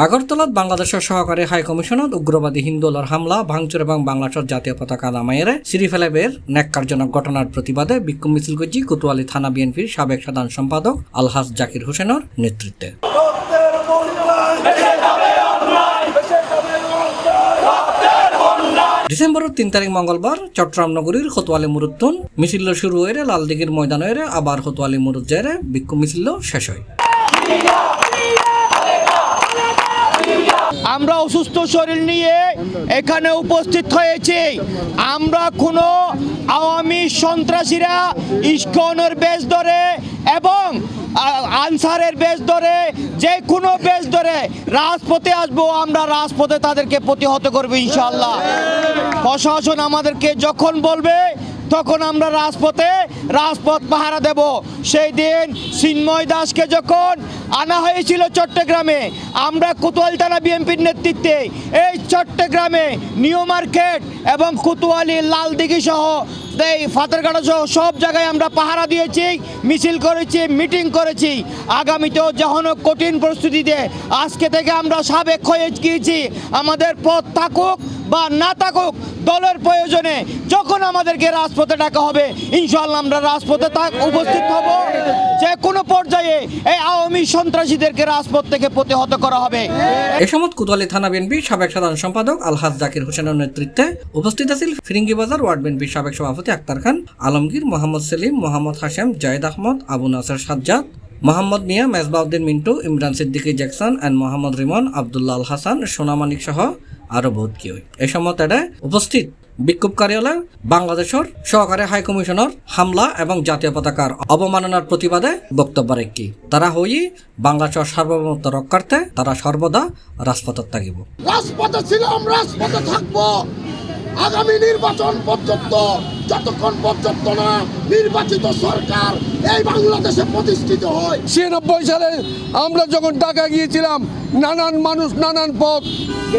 আগরতলাত বাংলাদেশের সহকারী high commissioner উগ্রবাদী হিন্দুলার হামলা ভাঙচুর এবং বাংলাদেশের জাতীয় পতাকা নামাইয়ের সিঁড়ি ফেলাইবের ন্যাক্কারজনক ঘটনার প্রতিবাদে বিক্ষোভ মিছিল করছি কোতোয়ালি থানা বিএনপির সাবেক সাধারণ সম্পাদক আলহাজ জাকির হোসেনের নেতৃত্বে। ডিসেম্বরের ৩ তারিখ মঙ্গলবার চট্টগ্রাম নগরীর কোতোয়ালি মুরুদ্দুন মিছিল শুরু হয়ে লালদিঘির ময়দানে আবার কোতোয়ালি মুরুদ যায় বিক্ষোভ মিছিল শেষ হয়। আমরা অসুস্থ শরীর নিয়ে এখানে উপস্থিত হয়েছি। আমরা কোনো আওয়ামী সন্ত্রাসীরা ইস্কনের বেশ ধরে এবং আনসারের বেশ ধরে যে কোনো বেশ ধরে রাজপথে আসবো, আমরা রাজপথে তাদেরকে প্রতিহত করবো ইনশাআল্লাহ। প্রশাসন আমাদেরকে যখন বলবে তখন আমরা রাজপথ পাহারা দেব। সেই দিন চিন্ময় দাসকে যখন আনা হয়েছিল চট্টগ্রামে, আমরা কোতোয়ালি থানা বিএনপির নেতৃত্বে এই চট্টগ্রামে নিউ মার্কেট এবং কোতোয়ালি লালদিঘি সহ এই ফাতেরগাঁও সহ সব জায়গায় আমরা পাহারা দিয়েছি, মিছিল করেছি, মিটিং করেছি। আগামীতেও যখন কঠিন পরিস্থিতিতে আজকে থেকে আমরা সাবেক হয়ে গিয়েছি, আমাদের পথ থাকুক বা না থাকুক, দলের প্রয়োজনে যখন আমাদেরকে রাজপথে ডাকা হবে ইনশাআল্লাহ আমরা রাজপথে উপস্থিত হব। যে কোনো পর্যায়ে এই আওয়ামী সন্ত্রাসীদেরকে রাজপথ থেকে প্রতিহত করা হবে। এ সময় কোতোয়ালি থানা বিএনপির সাবেক সাধারণ সম্পাদক আলহাজ জাকির হোসেনের নেতৃত্বে উপস্থিত আছেন ফিরিঙ্গি বাজার ওয়ার্ড বিএনপির সাবেক সভাপতি আক্তার খান, আলমগীর, মোহাম্মদ সেলিম, মোহাম্মদ হাশেম, জায়েদ আহমদ, আবু নাসের সাজ্জাদ, মোহাম্মদ মিয়া, মেজবাউদ্দিন মিন্টু, ইমরান সিদ্দিকী জ্যাকসন অ্যান্ড মোহাম্মদ রিমন, আব্দুল্লাহ আল হাসান, সোনামানিক সহ আরো বহুত কেউ। এই সময় তারা উপস্থিত বিক্ষোভকারীরা বাংলাদেশের সহকারী হাই কমিশনার হামলা এবং জাতীয় পতাকার অবমাননার প্রতিবাদে বক্তব্য রেখে তারা হই বাংলাদেশের সার্বভৌমত্ব রক্ষার্থে তারা সর্বদা রাজপথে থাকিব। রাজপথে ছিলাম, রাজপথে থাকবো আগামী নির্বাচন পর্যন্ত, যতক্ষণ পর্যন্ত না নির্বাচিত সরকার এই বাংলাদেশে প্রতিষ্ঠিত হয়। ৯৬ সালে আমরা যখন ঢাকা গিয়েছিলাম, নানান মানুষ নানান পথ,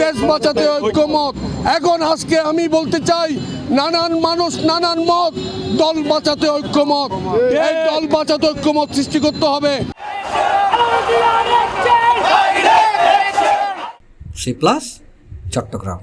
দেশ বাঁচাতে ঐক্যমত। এখন আজকে আমি বলতে চাই, নানান মানুষ নানান মত, দল বাঁচাতে ঐক্যমত। এই দল বাঁচাতে ঐক্যমত সৃষ্টি করতে হবে। C plus Chittagong.